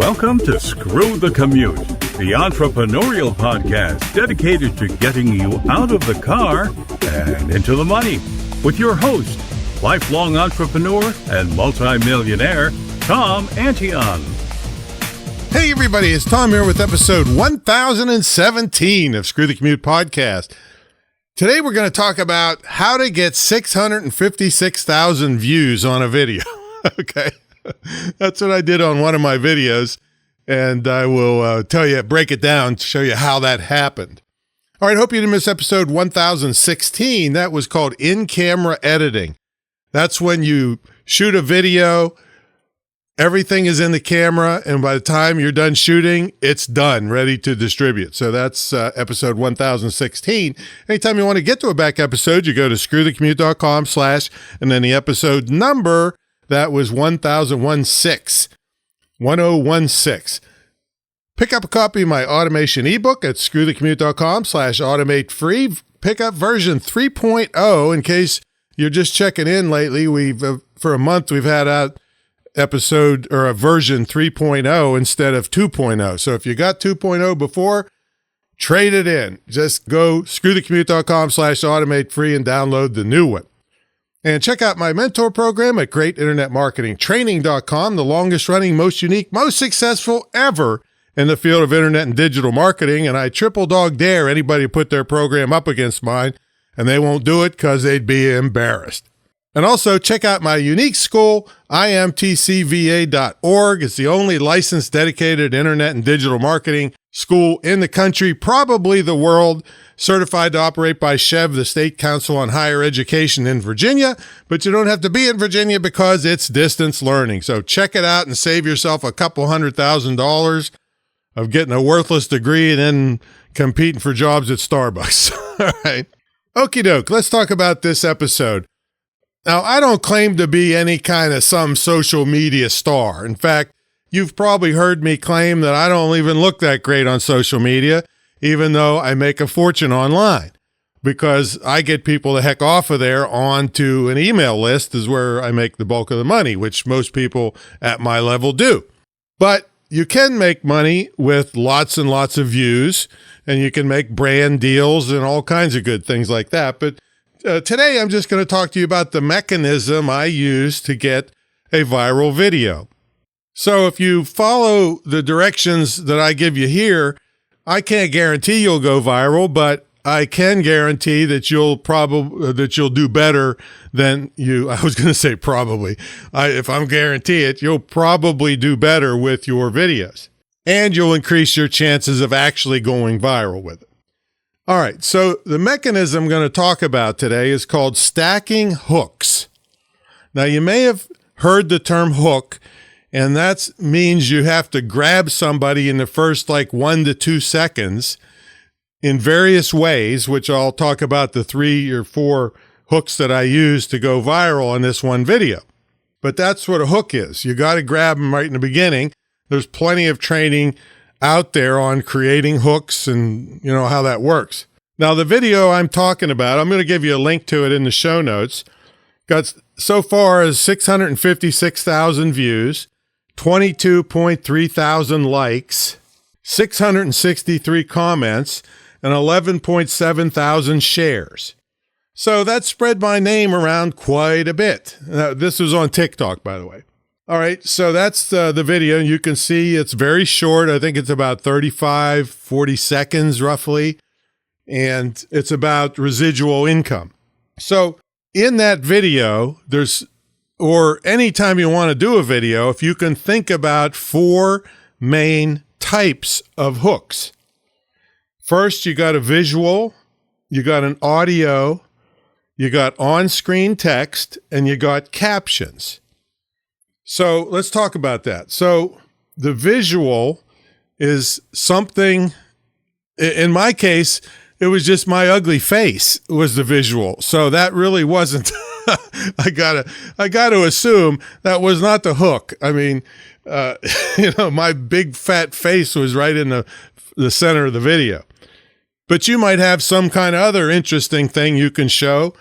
Welcome to Screw the Commute, the entrepreneurial podcast dedicated to getting you out of the car and into the money. With your host, lifelong entrepreneur and multimillionaire, Tom Antion. Hey everybody, it's Tom here with episode 1017 of Screw the Commute podcast. Today we're going to talk about how to get 656,000 views on a video. Okay. That's what I did on one of my videos, and I will break it down to show you how that happened. All right, hope you didn't miss episode 1016. That was called in-camera editing. That's when you shoot a video, everything is in the camera, and by the time you're done shooting, it's done, ready to distribute. So that's episode 1016. Anytime you want to get to a back episode, you go to screwthecommute.com/ and then the episode number. That was 1016. Pick up a copy of my automation ebook at screwthecommute.com/automate free. Pick up version 3.0 in case you're just checking in lately. For a month, we've had out episode or a version 3.0 instead of 2.0. So if you got 2.0 before, trade it in. Just go screwthecommute.com/automate free and download the new one. And check out my mentor program at greatinternetmarketingtraining.com, the longest running, most unique, most successful ever in the field of internet and digital marketing. And I triple dog dare anybody to put their program up against mine, and they won't do it because they'd be embarrassed. And also check out my unique school, imtcva.org. It's the only licensed dedicated internet and digital marketing school in the country, probably the world, certified to operate by SHEV, the State Council on Higher Education in Virginia, but you don't have to be in Virginia because it's distance learning. So check it out and save yourself a couple $100,000 of getting a worthless degree and then competing for jobs at Starbucks. All right. Okie doke. Let's talk about this episode. Now, I don't claim to be any kind of some social media star. In fact, you've probably heard me claim that I don't even look that great on social media, even though I make a fortune online, because I get people the heck off of there onto an email list is where I make the bulk of the money, which most people at my level do. But you can make money with lots and lots of views, and you can make brand deals and all kinds of good things like that. But today I'm just going to talk to you about the mechanism I use to get a viral video. So if you follow the directions that I give you here, I can't guarantee you'll go viral, but I can guarantee that you'll do better than you. I was going to say probably. If I'm guarantee it, you'll probably do better with your videos, and you'll increase your chances of actually going viral with it. All right. So the mechanism I'm going to talk about today is called stacking hooks. Now you may have heard the term hook, and that means you have to grab somebody in the first 1 to 2 seconds in various ways, which I'll talk about the 3 or 4 hooks that I use to go viral on this one video. But that's what a hook is. You got to grab them right in the beginning. There's plenty of training out there on creating hooks and you know how that works. Now the video I'm talking about, I'm going to give you a link to it in the show notes. Got so far as 656,000 views. 22.3 thousand likes, 663 comments, and 11.7 thousand shares. So that spread my name around quite a bit. This was on TikTok, by the way. All right, so that's the video. You can see it's very short. I think it's about 35, 40 seconds roughly, and it's about residual income. So in that video, or anytime you want to do a video, if you can think about 4 main types of hooks. First, you got a visual, you got an audio, you got on-screen text, and you got captions. So let's talk about that. So the visual is something, in my case, it was just my ugly face was the visual. So that really wasn't I gotta assume that was not the hook. I mean, my big fat face was right in the center of the video. But you might have some kind of other interesting thing you can show.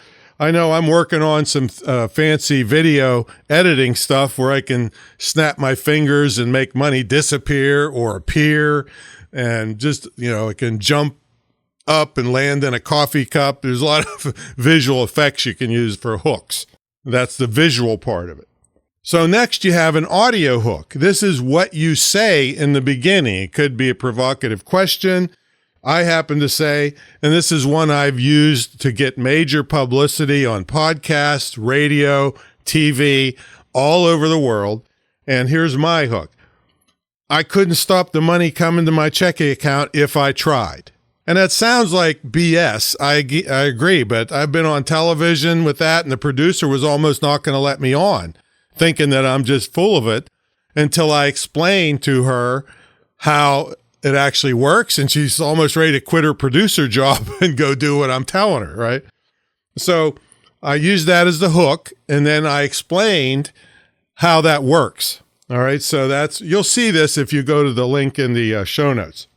I know I'm working on some fancy video editing stuff where I can snap my fingers and make money disappear or appear, and just, it can jump up and land in a coffee cup. There's a lot of visual effects you can use for hooks. That's the visual part of it. So next you have an audio hook. This is what you say in the beginning. It could be a provocative question. I happen to say, and this is one I've used to get major publicity on podcasts, radio, TV, all over the world. And here's my hook. I couldn't stop the money coming to my checking account if I tried. And that sounds like BS. I agree, but I've been on television with that, and the producer was almost not going to let me on, thinking that I'm just full of it, until I explained to her how it actually works, and she's almost ready to quit her producer job and go do what I'm telling her, right? So I used that as the hook, and then I explained how that works. All right, so you'll see this if you go to the link in the show notes.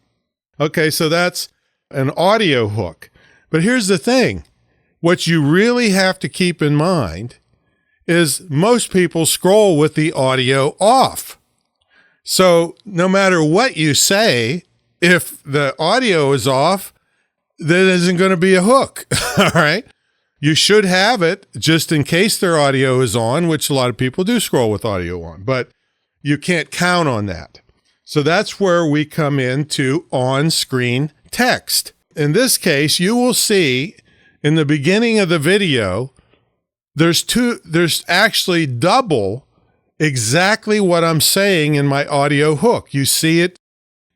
Okay, so that's an audio hook. But here's the thing. What you really have to keep in mind is most people scroll with the audio off. So no matter what you say, if the audio is off, there isn't going to be a hook. All right. You should have it just in case their audio is on, which a lot of people do scroll with audio on, but you can't count on that. So that's where we come into on-screen text. In this case, you will see in the beginning of the video, there's actually double exactly what I'm saying in my audio hook. You see it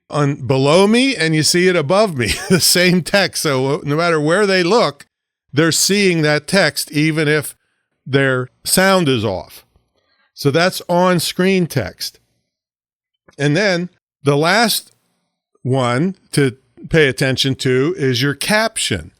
below me and you see it above me, the same text. So no matter where they look, they're seeing that text, even if their sound is off. So that's on-screen text. And then the last one to pay attention to is your caption.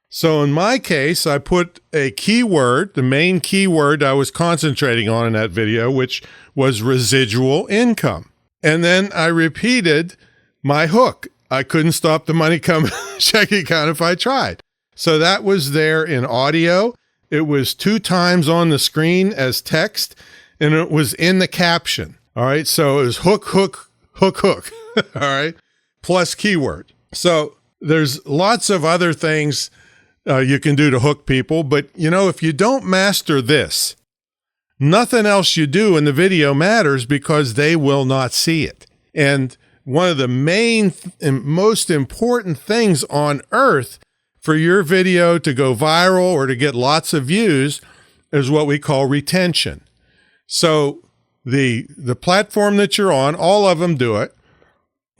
So in my case, I put a keyword, the main keyword I was concentrating on in that video, which was residual income. And then I repeated my hook. I couldn't stop the money coming checking account if I tried. So that was there in audio. It was 2 times on the screen as text, and it was in the caption. All right. So it was hook, hook, hook, hook. All right. Plus keyword. So there's lots of other things you can do to hook people. But, if you don't master this, nothing else you do in the video matters, because they will not see it. And one of the main and most important things on earth for your video to go viral or to get lots of views is what we call retention. So the platform that you're on, all of them do it.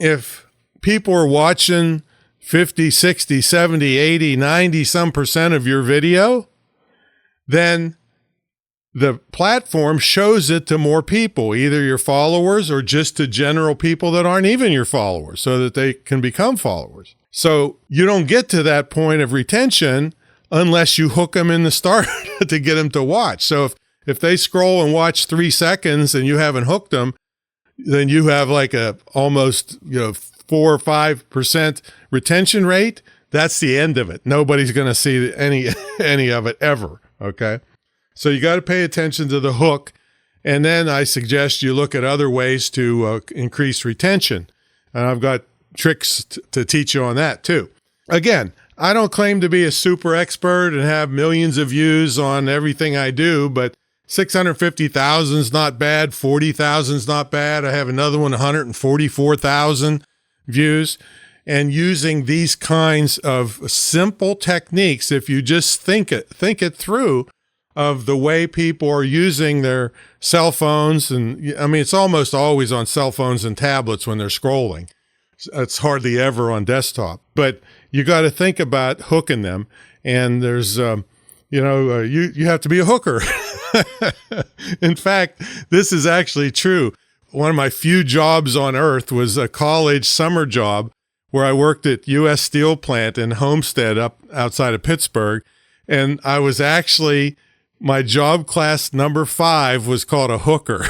If people are watching 50, 60, 70, 80, 90 some percent of your video, then the platform shows it to more people, either your followers or just to general people that aren't even your followers, so that they can become followers. So you don't get to that point of retention unless you hook them in the start to get them to watch. So if they scroll and watch 3 seconds and you haven't hooked them, then you have like a almost 4 or 5% retention rate. That's the end of it. Nobody's going to see any of it ever. Okay. So you got to pay attention to the hook. And then I suggest you look at other ways to increase retention. And I've got tricks to teach you on that too. Again, I don't claim to be a super expert and have millions of views on everything I do, but 650,000 is not bad. 40,000 is not bad. I have another one, 144,000 views. And using these kinds of simple techniques, if you just think it through, of the way people are using their cell phones. And I mean, it's almost always on cell phones and tablets when they're scrolling. It's hardly ever on desktop, but you got to think about hooking them. And there's, you have to be a hooker. In fact, this is actually true. One of my few jobs on earth was a college summer job where I worked at U.S. Steel plant in Homestead up outside of Pittsburgh. And I was actually, my job class number 5 was called a hooker.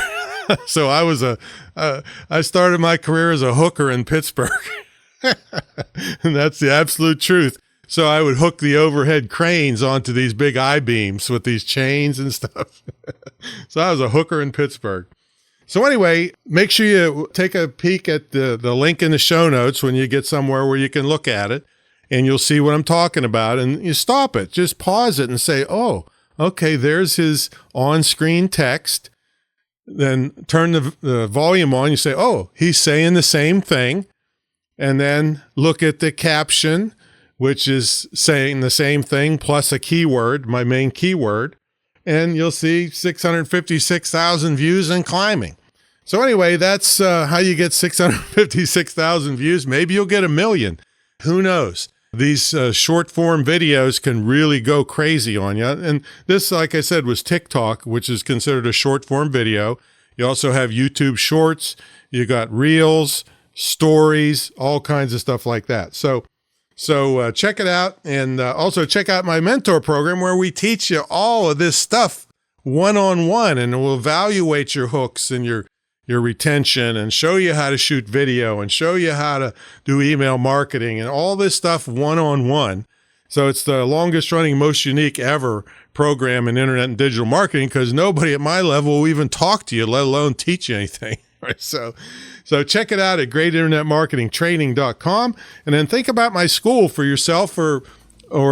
So I started my career as a hooker in Pittsburgh. And that's the absolute truth. So I would hook the overhead cranes onto these big I-beams with these chains and stuff. So I was a hooker in Pittsburgh. So anyway, make sure you take a peek at the link in the show notes when you get somewhere where you can look at it, and you'll see what I'm talking about. And you stop it, just pause it and say, oh, okay, there's his on-screen text. Then turn the volume on. You say, oh, he's saying the same thing. And then look at the caption, which is saying the same thing plus a keyword, my main keyword. And you'll see 656,000 views and climbing. So anyway, that's how you get 656,000 views. Maybe you'll get 1 million. Who knows? These short form videos can really go crazy on you. And this, like I said, was TikTok, which is considered a short form video. You also have YouTube Shorts. You got Reels, Stories, all kinds of stuff like that. So check it out. And also check out my mentor program where we teach you all of this stuff one-on-one, and we'll evaluate your hooks and your retention and show you how to shoot video and show you how to do email marketing and all this stuff one-on-one. So it's the longest running, most unique ever program in internet and digital marketing, because nobody at my level will even talk to you, let alone teach you anything. Right? So check it out at greatinternetmarketingtraining.com, and then think about my school for yourself or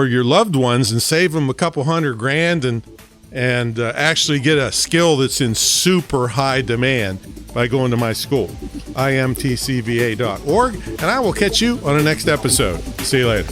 your loved ones and save them a couple $100,000 and actually get a skill that's in super high demand by going to my school, imtcva.org. And I will catch you on the next episode. See you later.